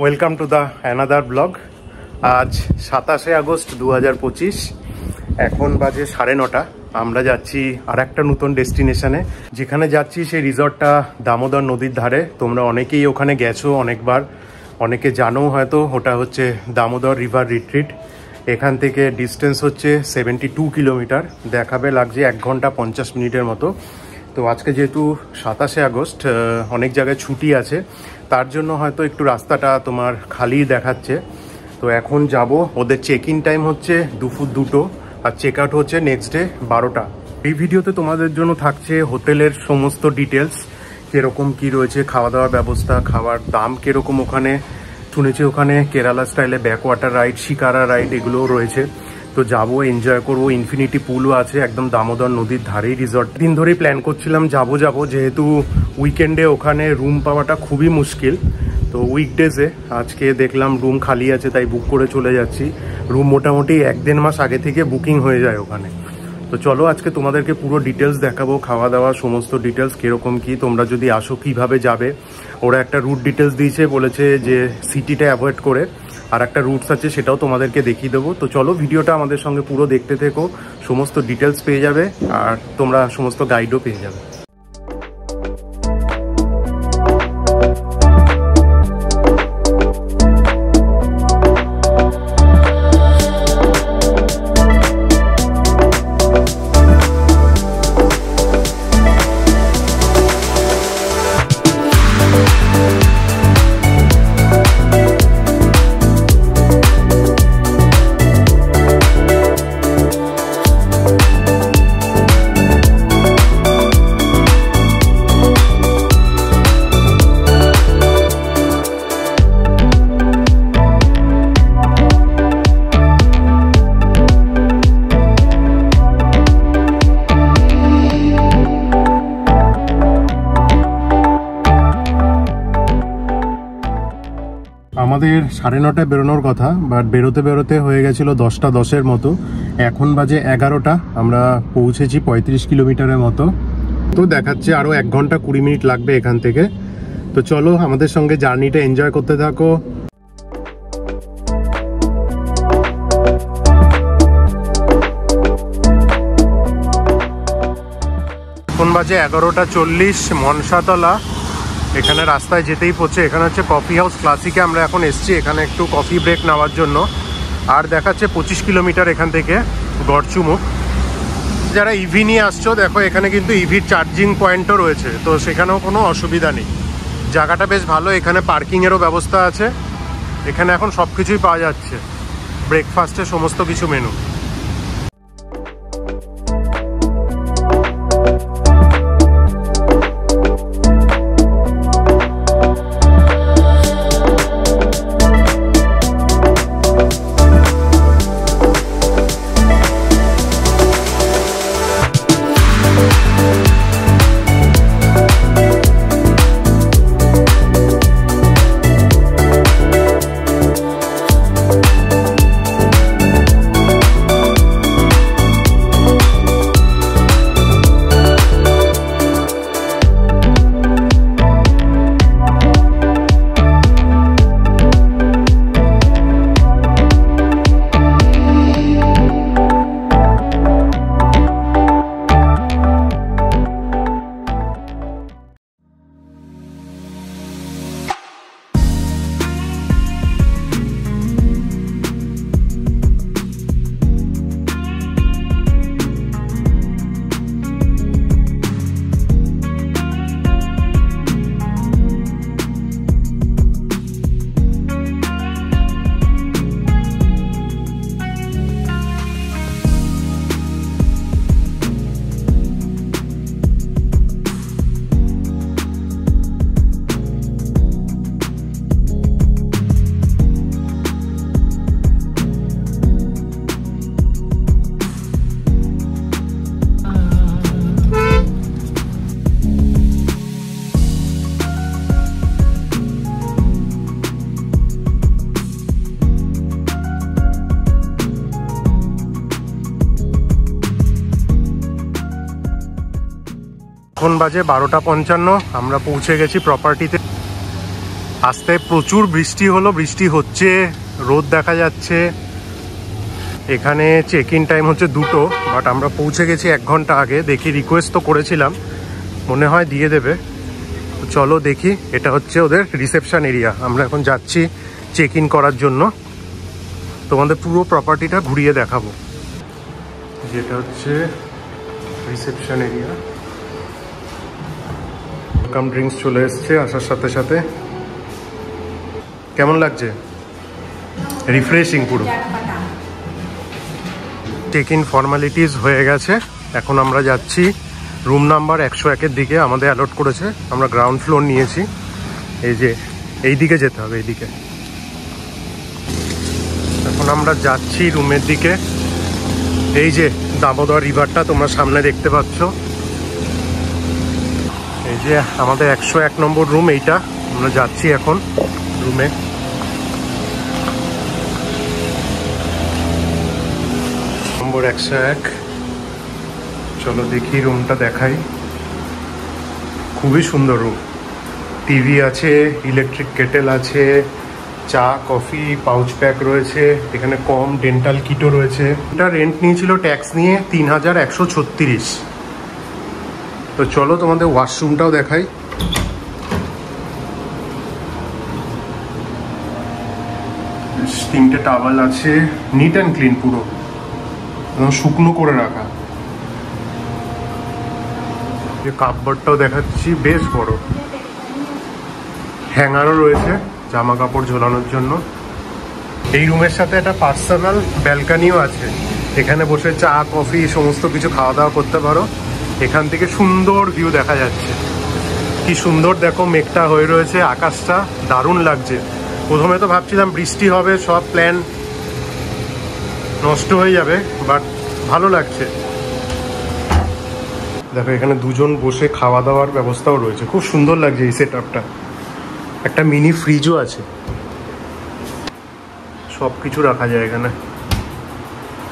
Welcome to the another blog. আজ 27শে August 2025, এখন বাজে 9:30। আমরা যাচ্ছি আর একটা নতুন ডেস্টিনেশনে। যেখানে যাচ্ছি সেই রিসর্টটা দামোদর নদীর ধারে। তোমরা অনেকেই ওখানে গেছো অনেকবার, অনেকে জানো হয়তো। ওটা হচ্ছে দামোদর রিভার রিট্রিট। এখান থেকে ডিস্টেন্স হচ্ছে 72 কিলোমিটার। দেখাবে লাগছে 1 ঘন্টা 50 মিনিটের মতো। তো আজকে যেহেতু 27শে আগস্ট, অনেক জায়গায় ছুটি আছে, তার জন্য হয়তো একটু রাস্তাটা তোমার খালি দেখাচ্ছে। তো এখন যাব। ওদের চেক ইন টাইম হচ্ছে দুপুর 2টো আর চেক আউট হচ্ছে নেক্সট ডে 12টা। এই ভিডিওতে তোমাদের জন্য থাকছে হোটেলের সমস্ত ডিটেলস, কীরকম কী রয়েছে, খাওয়া দাওয়ার ব্যবস্থা, খাওয়ার দাম কীরকম ওখানে। শুনেছি ওখানে কেরালা স্টাইলে ব্যাকওয়াটার রাইড, শিকারা রাইড এগুলোও রয়েছে। তো যাবো, এনজয় করবো। ইনফিনিটি পুলও আছে একদম দামোদর নদীর ধারেই রিসর্ট। দিন ধরেই প্ল্যান করছিলাম যাবো, যেহেতু উইকেন্ডে ওখানে রুম পাওয়াটা খুবই মুশকিল। তো উইকডেজে আজকে দেখলাম রুম খালি আছে, তাই বুক করে চলে যাচ্ছি। রুম মোটামুটি 1-1.5 মাস আগে থেকে বুকিং হয়ে যায় ওখানে। তো চলো আজকে তোমাদেরকে পুরো ডিটেলস দেখাবো, খাওয়া দাওয়া সমস্ত ডিটেলস কীরকম কী। তোমরা যদি আসো কীভাবে যাবে, ওরা একটা রুট ডিটেলস দিয়েছে, বলেছে যে সিটিটা অ্যাভয়েড করে আর একটা রুটস আছে, সেটাও তোমাদেরকে দেখিয়ে দেবো। তো চলো ভিডিওটা আমাদের সঙ্গে পুরো দেখতে থেকো, সমস্ত ডিটেলস পেয়ে যাবে আর তোমরা সমস্ত গাইডও পেয়ে যাবে। আমাদের 9:30 বেরোনোর কথা, বাট বেরোতে বেরোতে হয়ে গেছিলো 10টা 10-এর মতো। এখন বাজে 11টা। আমরা পৌঁছেছি 35 কিলোমিটারের মতো। তো দেখাচ্ছে আরও 1 ঘন্টা 20 মিনিট লাগবে এখান থেকে। তো চলো আমাদের সঙ্গে জার্নিটা এনজয় করতে থাকো। এখন বাজে 11:40, মনসাতলা। এখানে রাস্তায় যেতেই পড়ছে। এখানে হচ্ছে কফি হাউস ক্লাসিকে আমরা এখন এসছি, এখানে একটু কফি ব্রেক নেওয়ার জন্য। আর দেখাচ্ছে 25 কিলোমিটার এখান থেকে গড়চুমুখ। যারা ইভি নিয়ে আসছো, দেখো এখানে কিন্তু ইভির চার্জিং পয়েন্টও রয়েছে, তো সেখানেও কোনো অসুবিধা নেই। জায়গাটা বেশ ভালো, এখানে পার্কিংয়েরও ব্যবস্থা আছে। এখানে এখন সব কিছুই পাওয়া যাচ্ছে, ব্রেকফাস্টের সমস্ত কিছু মেনু। এখন বাজে 12:55, আমরা পৌঁছে গেছি প্রপার্টিতে। আসতে প্রচুর বৃষ্টি হলো, বৃষ্টি হচ্ছে, রোদ দেখা যাচ্ছে। এখানে চেক ইন টাইম হচ্ছে 2টো, বাট আমরা পৌঁছে গেছি 1 ঘন্টা আগে। দেখি, রিকোয়েস্ট তো করেছিলাম, মনে হয় দিয়ে দেবে। চলো দেখি, এটা হচ্ছে ওদের রিসেপশন এরিয়া। আমরা এখন যাচ্ছি চেক ইন করার জন্য, তোমাদের পুরো প্রপার্টিটা ঘুরিয়ে দেখাবো। যেটা হচ্ছে রিসেপশন এরিয়া। ওয়েলকাম ড্রিঙ্কস চলে এসছে আসার সাথে সাথে। কেমন লাগছে? রিফ্রেশিং পুরো। চেক ইন ফর্মালিটিস হয়ে গেছে, এখন আমরা যাচ্ছি রুম নাম্বার 101-এর দিকে। আমাদের অ্যালট করেছে, আমরা গ্রাউন্ড ফ্লোর নিয়েছি। এই যে এই দিকে যেতে হবে, এইদিকে। এখন আমরা যাচ্ছি রুমের দিকে। এই যে দামোদর রিভারটা তোমরা সামনে দেখতে পাচ্ছ। এই যে আমাদের 101 নম্বর রুম, এইটা। আমরা যাচ্ছি এখন রুমে। নম্বর 101। চলো দেখি, রুমটা দেখাই। খুবই সুন্দর রুম। টিভি আছে, ইলেকট্রিক কেটেল আছে, চা কফি পাউচ প্যাক রয়েছে, এখানে কম ডেন্টাল কিটও রয়েছে। এটা রেন্ট নিয়েছিল ট্যাক্স নিয়ে 3136। তো চলো তোমাদের ওয়াশরুমটাও দেখাই। তিনটে টাওয়াল আছে, নিট অ্যান্ড ক্লিন, পুরো শুকনো করে রাখা। কাপবোর্ডটাও দেখাচ্ছি, বেশ বড়। হ্যাঙ্গারও রয়েছে জামা কাপড় ঝোলানোর জন্য। এই রুমের সাথে একটা পার্সোনাল ব্যালকনিও আছে, এখানে বসে চা কফি সমস্ত কিছু খাওয়া দাওয়া করতে পারো। এখান থেকে সুন্দর ভিউ দেখা যাচ্ছে। কি সুন্দর দেখো, মেঘটা হয়ে রয়েছে, আকাশটা দারুণ লাগছে। প্রথমে তো ভাবছিলাম বৃষ্টি হবে, সব প্ল্যান নষ্ট হয়ে যাবে, বাট ভালো লাগছে। দেখো এখানে দুজন বসে খাওয়া দাওয়ার ব্যবস্থাও রয়েছে, খুব সুন্দর লাগছে এই সেট আপটা। একটা মিনি ফ্রিজও আছে, সব কিছু রাখা যায় এখানে।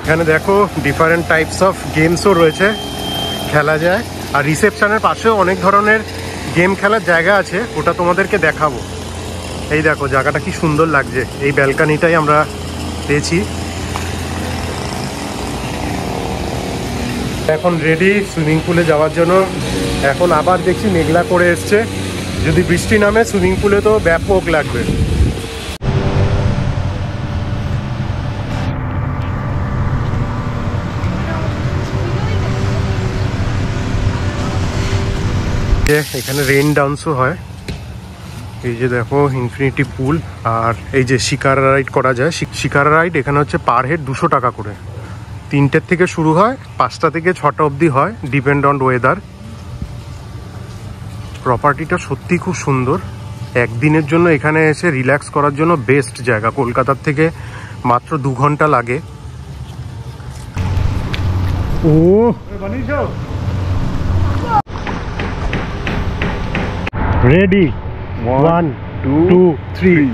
এখানে দেখো ডিফারেন্ট টাইপস অফ গেমসও রয়েছে, খেলা যায়। আর রিসেপশনের পাশেও অনেক ধরনের গেম খেলার জায়গা আছে, ওটা তোমাদেরকে দেখাবো। এই দেখো জায়গাটা কি সুন্দর লাগছে। এই ব্যালকনিটাই আমরা পেয়েছি। এখন রেডি সুইমিং পুলে যাওয়ার জন্য। এখন আবার দেখছি মেঘলা করে এসছে, যদি বৃষ্টি নামে সুইমিং পুলে তো ব্যাপক লাগবে। এখানে রেইন ডান্সও হয়। এই যে দেখো ইনফিনিটি পুল, আর এই যে শিকারা রাইড করা যায়। শিকারা রাইড এখানে হচ্ছে পার হেড 200 টাকা করে। 3টের থেকে শুরু হয়, 5টা থেকে 6টা অবধি হয়, ডিপেন্ড অন ওয়েদার। প্রপার্টিটা সত্যি খুব সুন্দর। একদিনের জন্য এখানে এসে রিল্যাক্স করার জন্য বেস্ট জায়গা। কলকাতার থেকে মাত্র 2 ঘন্টা লাগে। ও রেডি, 1 2 3।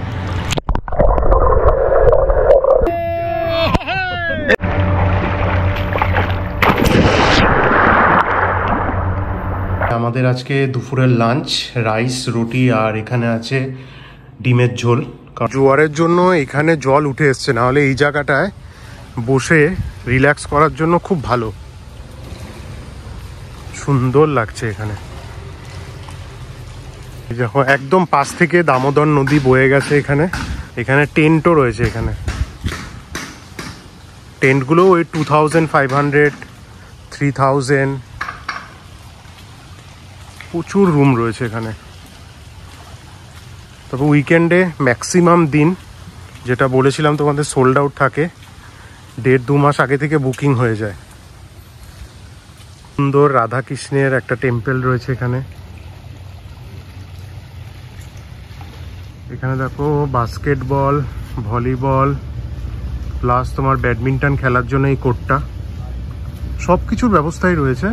আমাদের আজকে দুপুরের লাঞ্চ, রাইস রুটি, আর এখানে আছে ডিমের ঝোল। জোয়ারের জন্য এখানে জল উঠে এসছে, নাহলে এই জায়গাটায় বসে রিল্যাক্স করার জন্য খুব ভালো। সুন্দর লাগছে এখানে। দেখো একদম পাশ থেকে দামোদর নদী বয়ে গেছে এখানে। এখানে টেন্টও রয়েছে। এখানে টেন্টগুলো ওই 2500 3000, প্রচুর রুম রয়েছে এখানে। তবে উইকেন্ডে ম্যাক্সিমাম দিন, যেটা বলেছিলাম তোমাদের, সোল্ড আউট থাকে। 1.5-2 মাস আগে থেকে বুকিং হয়ে যায়। সুন্দর রাধাকৃষ্ণের একটা টেম্পল রয়েছে এখানে। এখানে দেখো বাস্কেটবল, ভলিবল, প্লাস তোমার ব্যাডমিন্টন খেলার জন্য এই কোর্টটা। সব কিছুর ব্যবস্থাই রয়েছে।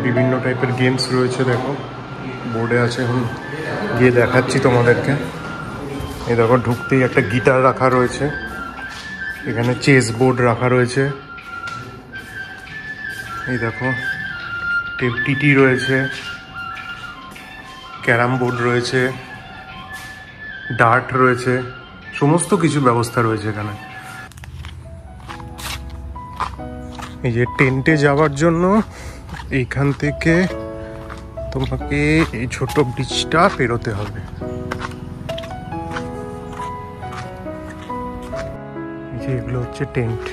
বিভিন্ন টাইপের গেমস রয়েছে, দেখো বোর্ডে আছে, এখন গিয়ে দেখাচ্ছি তোমাদেরকে। এই দেখো ঢুকতেই একটা গিটার রাখা রয়েছে, এখানে চেস বোর্ড রাখা রয়েছে, এই দেখো টিটি রয়েছে, ক্যারাম বোর্ড রয়েছে, ডার্ট রয়েছে, সমস্ত কিছু ব্যবস্থা রয়েছে এখানে। এই যে টেন্টে যাওয়ার জন্য এইখান থেকে তোমাকে এই ছোট ব্রিজটা পেরোতে হবে। এই যে এগুলো হচ্ছে টেন্ট।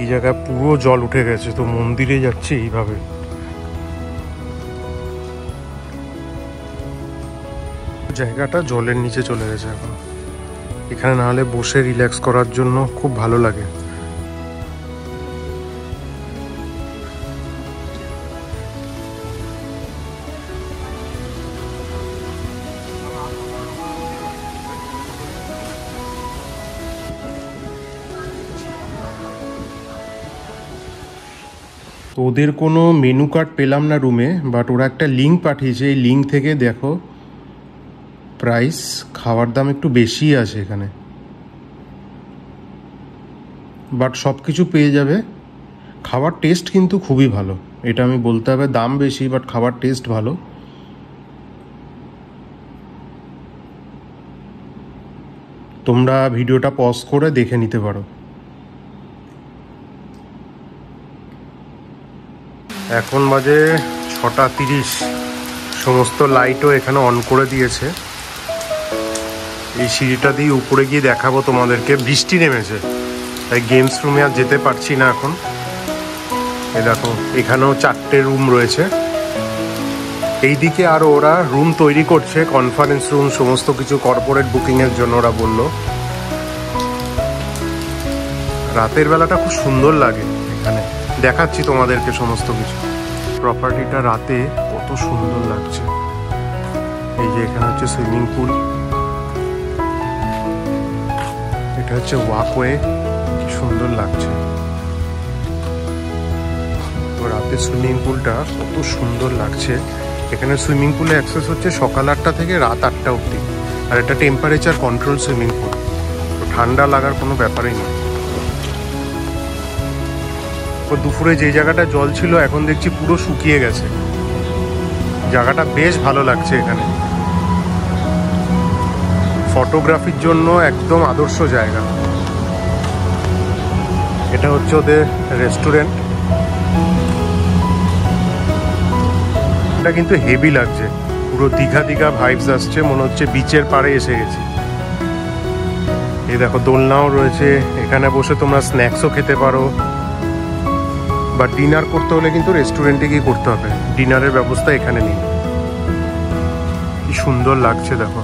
এই জায়গায় পুরো জল উঠে গেছে, তো মন্দিরে যাচ্ছে এইভাবে। জায়গাটা জলের নিচে চলে গেছে এখন। এখানে না হলে বসে রিল্যাক্স করার জন্য খুব ভালো লাগে। তো ওদের কোনো মেনু কার্ড পেলাম না রুমে, বাট ওরা একটা লিঙ্ক পাঠিয়েছে, এই লিঙ্ক থেকে দেখো প্রাইস, খাওয়ার দাম একটু বেশি আছে এখানে, বাট সব কিছু পেয়ে যাবে। খাবার টেস্ট কিন্তু খুবই ভালো, এটা আমি বলতে হবে। দাম বেশি বাট খাবার টেস্ট ভালো। তোমরা ভিডিওটা পজ করে দেখে নিতে পারো। এখন বাজে 6:30, সমস্ত লাইটও এখানে অন করে দিয়েছে। এই সিঁড়িটা দিয়ে উপরে গিয়ে দেখাবো তোমাদেরকে। বৃষ্টি নেমেছে তাই গেমস রুমে আর যেতে পারছি না এখন। এই দেখো এখানেও 4টে রুম রয়েছে। এইদিকে আরও ওরা রুম তৈরি করছে, কনফারেন্স রুম, সমস্ত কিছু কর্পোরেট বুকিংয়ের জন্য ওরা বললো। রাতের বেলাটা খুব সুন্দর লাগে এখানে, দেখাচ্ছি তোমাদেরকে সমস্ত কিছু। প্রপার্টিটা রাতে কত সুন্দর লাগছে। এই যে এখানে হচ্ছে সুইমিং পুল, এটা হচ্ছে ওয়াকওয়ে, কি সুন্দর লাগছে। রাতে সুইমিং পুলটা কত সুন্দর লাগছে। এখানে সুইমিং পুলে অ্যাক্সেস হচ্ছে সকাল 8টা থেকে রাত 8টা অবধি, আর এটা টেম্পারেচার কন্ট্রোল সুইমিং পুল, তো ঠান্ডা লাগার কোনো ব্যাপারই নেই। দুপুরে যে জায়গাটা জল ছিল এখন দেখছি পুরো শুকিয়ে গেছে। জায়গাটা বেশ ভালো লাগছে এখানে, ফটোগ্রাফির জন্য একদম আদর্শ জায়গা। এটা হচ্ছে ওদের রেস্টুরেন্ট। এটা কিন্তু হেভি লাগছে, পুরো দীঘা দীঘা ভাইবস আসছে, মনে হচ্ছে বিচের পাড়ে এসে গেছি। এই দেখো দোলনাও রয়েছে, এখানে বসে তোমরা স্ন্যাক্সও খেতে পারো, বা ডিনার করতে হলে কিন্তু রেস্টুরেন্টে গিয়ে করতে হবে, ডিনারের ব্যবস্থা এখানে নেই। কি সুন্দর লাগছে দেখো।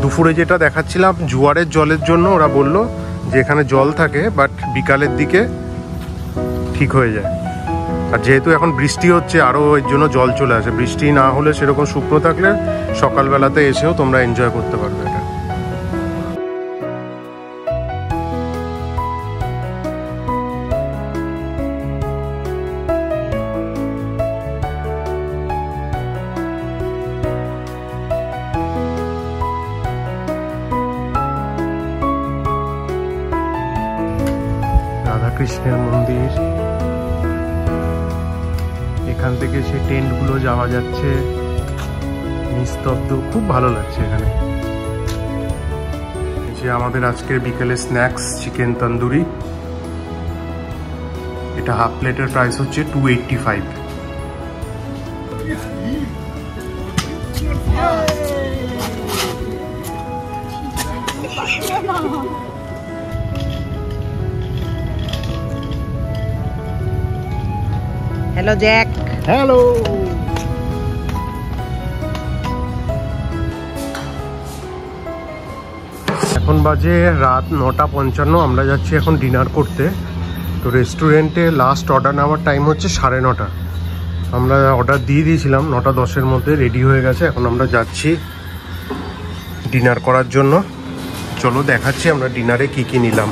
দুপুরে যেটা দেখাচ্ছিলাম জোয়ারের জলের জন্য ওরা বলল যে এখানে জল থাকে, বাট বিকালের দিকে ঠিক হয়ে যায়। আর যেহেতু এখন বৃষ্টি হচ্ছে আরও এর জন্য জল চলে আসে। বৃষ্টি না হলে সেরকম শুকনো থাকলে সকালবেলাতে এসেও তোমরা এনজয় করতে পারবে এটা। রাধাকৃষ্ণের মন্দির, এখান থেকে সেই টেন্টগুলো যাওয়া যাচ্ছে, নিস্তব্ধ, খুব ভালো লাগছে এখানে। যে আমাদের আজকের বিকেলে স্ন্যাক্স চিকেন তন্দুরি, এটা হাফ প্লেটের প্রাইস হচ্ছে 285। Hello, Jack. Hello. এখন বাজে রাত 9:55। আমরা যাচ্ছি এখন ডিনার করতে। তো রেস্টুরেন্টে লাস্ট অর্ডার নেওয়ার টাইম হচ্ছে 9:30। আমরা অর্ডার দিয়ে দিয়েছিলাম 9:10-এর মধ্যে, রেডি হয়ে গেছে। এখন আমরা যাচ্ছি ডিনার করার জন্য। চলো দেখাচ্ছি আমরা ডিনারে কি কি নিলাম।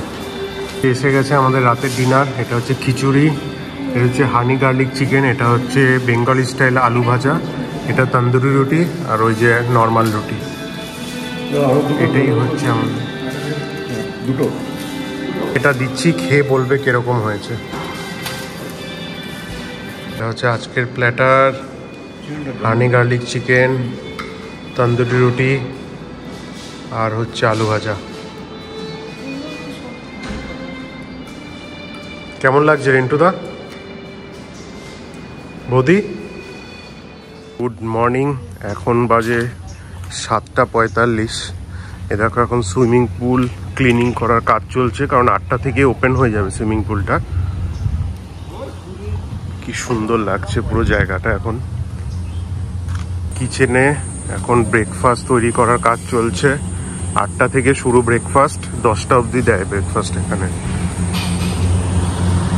এসে গেছে আমাদের রাতের ডিনার। এটা হচ্ছে খিচুড়ি, এটা হচ্ছে হানি গার্লিক চিকেন, এটা হচ্ছে বেঙ্গলি স্টাইল আলু ভাজা, এটা তন্দুরি রুটি, আর ওই যে নর্মাল রুটি। এটাই হচ্ছে আমাদের দুটো। এটা দিচ্ছি, খেয়ে বলবে কিরকম হয়েছে। এটা হচ্ছে আজকের প্ল্যাটার, হানি গার্লিক চিকেন, তন্দুরি রুটি, আর হচ্ছে আলু ভাজা। কেমন লাগছে রিন্টুদা? বৌদি গুড মর্নিং। এখন বাজে 7:45। এ দেখো এখন সুইমিং পুল ক্লিনিং করার কাজ চলছে, কারণ 8টা থেকে ওপেন হয়ে যাবে সুইমিং পুলটা। কি সুন্দর লাগছে পুরো জায়গাটা। এখন কিচেনে এখন ব্রেকফাস্ট তৈরি করার কাজ চলছে। 8টা থেকে শুরু ব্রেকফাস্ট, 10টা অবধি দেয় ব্রেকফাস্ট এখানে।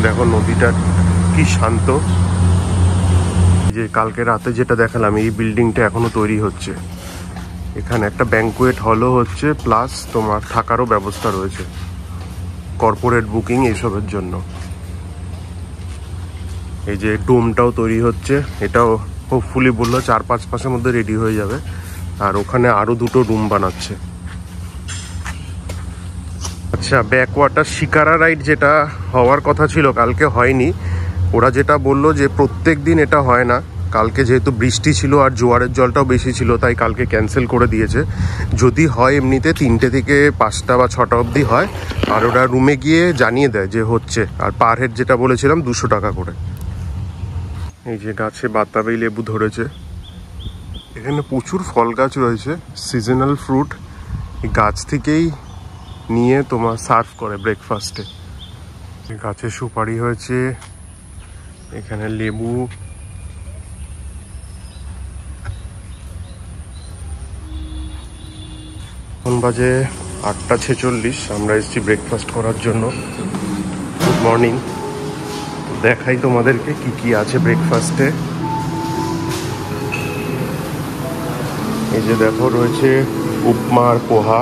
দেখো নদীটা কি শান্ত। যে কালকে রাতে যেটা দেখালাম, এই বিল্ডিংটা এখনো তৈরি হচ্ছে। এখানে একটা ব্যাংকুয়েট হলও হচ্ছে, প্লাস তোমার থাকারও ব্যবস্থা রয়েছে, কর্পোরেট বুকিং এইসবের জন্য। এই যে ডোমটাও তৈরি হচ্ছে, এটাও হোপফুলি বললো 4-5 মাসের মধ্যে রেডি হয়ে যাবে। আর ওখানে আরো 2টো রুম বানাচ্ছে। আচ্ছা, ব্যাকওয়াটার শিকারা রাইড যেটা হওয়ার কথা ছিল কালকে হয়নি। ওরা যেটা বললো যে প্রত্যেক দিন এটা হয় না, কালকে যেহেতু বৃষ্টি ছিল আর জোয়ারের জলটাও বেশি ছিল, তাই কালকে ক্যান্সেল করে দিয়েছে। যদি হয় এমনিতে 3টে থেকে 5টা বা 6টা অবধি হয়। আর ওরা রুমে গিয়ে জানিয়ে দেয় যে হচ্ছে। আর পার হেড যেটা বলেছিলাম 200 টাকা করে। এই যে গাছে বাতাবি লেবু ধরেছে। এখানে প্রচুর ফল গাছ রয়েছে, সিজনাল ফ্রুট। এই গাছ থেকেই নিয়ে তোমার সার্ভ করে ব্রেকফাস্টে। গাছে সুপারি হয়েছে, এখানে লেবু। এখন বাজে 8:46। আমরা এসেছি ব্রেকফাস্ট করার জন্য। Good morning. দেখাই তোমাদেরকে কি কি আছে ব্রেকফাস্টে। এই যে দেখো রয়েছে উপমা আর পোহা।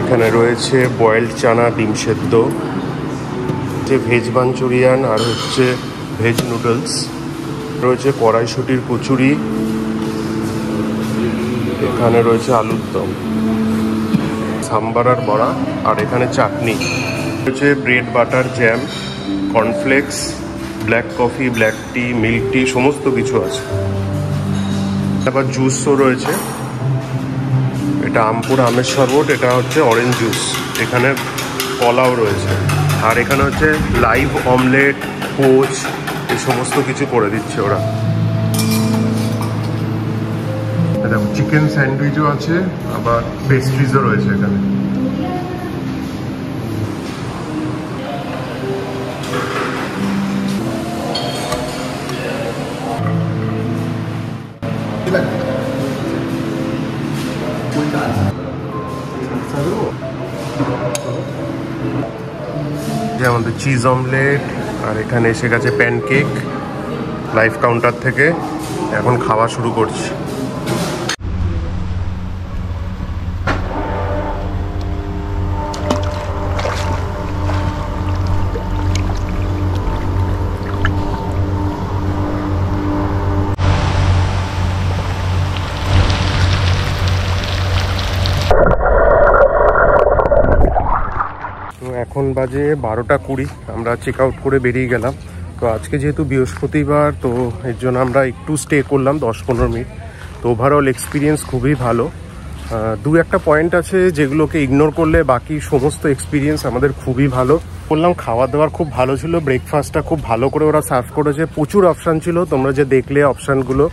এখানে রয়েছে বয়েলড চানা, ডিম সেদ্ধ, হচ্ছে ভেজ মাঞ্চুরিয়ান, আর হচ্ছে ভেজ নুডলস। রয়েছে কড়াইশুটির কচুরি, এখানে রয়েছে আলুর দম, সাম্বার আর বড়া, আর এখানে চাটনি রয়েছে, bread butter jam, cornflakes, black coffee, black tea, milk tea, সমস্ত কিছু আছে। আবার জুসও রয়েছে। এটা আমপুর আমের শরবত, এটা হচ্ছে অরেঞ্জ জুস। এখানে কলাও রয়েছে। আর এখানে হচ্ছে লাইভ অমলেট, পোচ, এই সমস্ত কিছু করে দিচ্ছে ওরা। দেখো চিকেন স্যান্ডউইচও আছে, আবার পেস্ট্রিজও রয়েছে এখানে। যে আমাদের চিজ অমলেট, আর এখানে এসে গেছে প্যানকেক লাইভ কাউন্টার থেকে। এখন খাওয়া শুরু করছি। এখন বাজে 12:20। আমরা চেক আউট করে বেরিয়ে গেলাম। তো আজকে যেহেতু বৃহস্পতিবার, তো এর জন্য আমরা একটু স্টে করলাম 10-15 মিনিট। তো ওভারঅল এক্সপিরিয়েন্স খুবই ভালো। 2-1টা পয়েন্ট আছে যেগুলোকে ইগনোর করলে বাকি সমস্ত এক্সপিরিয়েন্স আমাদের খুবই ভালো। বললাম খাওয়া দাওয়ার খুব ভালো ছিল, ব্রেকফাস্টটা খুব ভালো করে ওরা সার্ভ করেছে, প্রচুর অপশান ছিল, তোমরা যে দেখলে অপশানগুলো।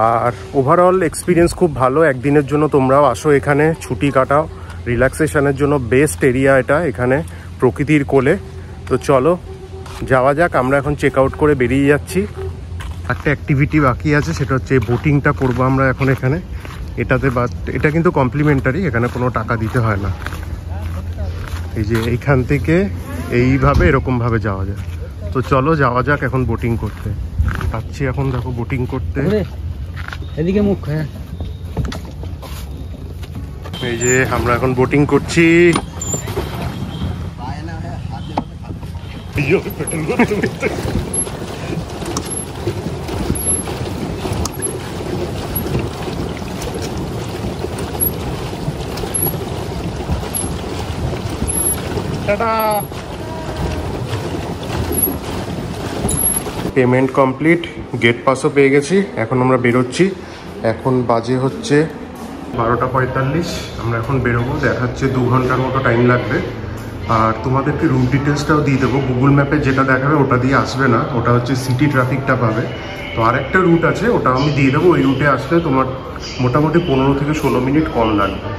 আর ওভারঅল এক্সপিরিয়েন্স খুব ভালো। একদিনের জন্য তোমরাও আসো এখানে, ছুটি কাটাও, রিল্যাক্সেশনের জন্য বেস্ট এরিয়া এটা, এখানে প্রকৃতির কোলে। তো চলো যাওয়া যাক। আমরা এখন চেক আউট করে বেরিয়ে যাচ্ছি। একটা অ্যাক্টিভিটি বাকি আছে, সেটা হচ্ছে বোটিংটা করবো আমরা এখন এখানে। এটাতে বাট এটা কিন্তু কমপ্লিমেন্টারি, এখানে কোনো টাকা দিতে হয় না। এই যে এইখান থেকে এইভাবে এরকমভাবে যাওয়া যায়। তো চলো যাওয়া যাক এখন বোটিং করতে। যাচ্ছি এখন, দেখো বোটিং করতে। এদিকে মুখ। এই যে আমরা এখন বোটিং করছি। পেমেন্ট কমপ্লিট, গেট পাসও পেয়ে গেছি। এখন আমরা বেরোচ্ছি। এখন বাজে হচ্ছে 12:45। আমরা এখন বেরোবো। দেখাচ্ছে 2 ঘন্টার মতো টাইম লাগবে। আর তোমাদেরকে রুট ডিটেলসটাও দিয়ে দেবো। গুগল ম্যাপে যেটা দেখাবে ওটা দিয়ে আসবে না, ওটা হচ্ছে সিটি ট্রাফিকটা পাবে। তো আরেকটা রুট আছে, ওটা আমি দিয়ে দেবো। ওই রুটে আসলে তোমার মোটামুটি 15 থেকে 16 মিনিট কম লাগবে।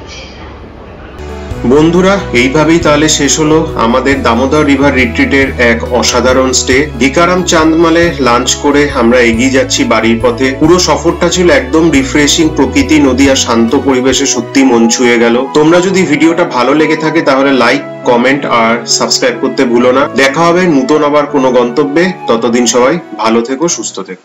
বন্ধুরা, এইভাবেই তাহলে শেষ হলো আমাদের দামোদর রিভার রিট্রিটের এক অসাধারণ স্টে। ভিকারাম চান্দমালে লাঞ্চ করে আমরা এগিয়ে যাচ্ছি বাড়ির পথে। পুরো সফরটা ছিল একদম রিফ্রেশিং, প্রকৃতি, নদী আর শান্ত পরিবেশে সত্যি মন ছুঁয়ে গেল। তোমরা যদি ভিডিওটা ভালো লেগে থাকে তাহলে লাইক, কমেন্ট আর সাবস্ক্রাইব করতে ভুলো না। দেখা হবে নতুন আবার কোনো গন্তব্যে। ততদিন সবাই ভালো থেকো, সুস্থ থেকো।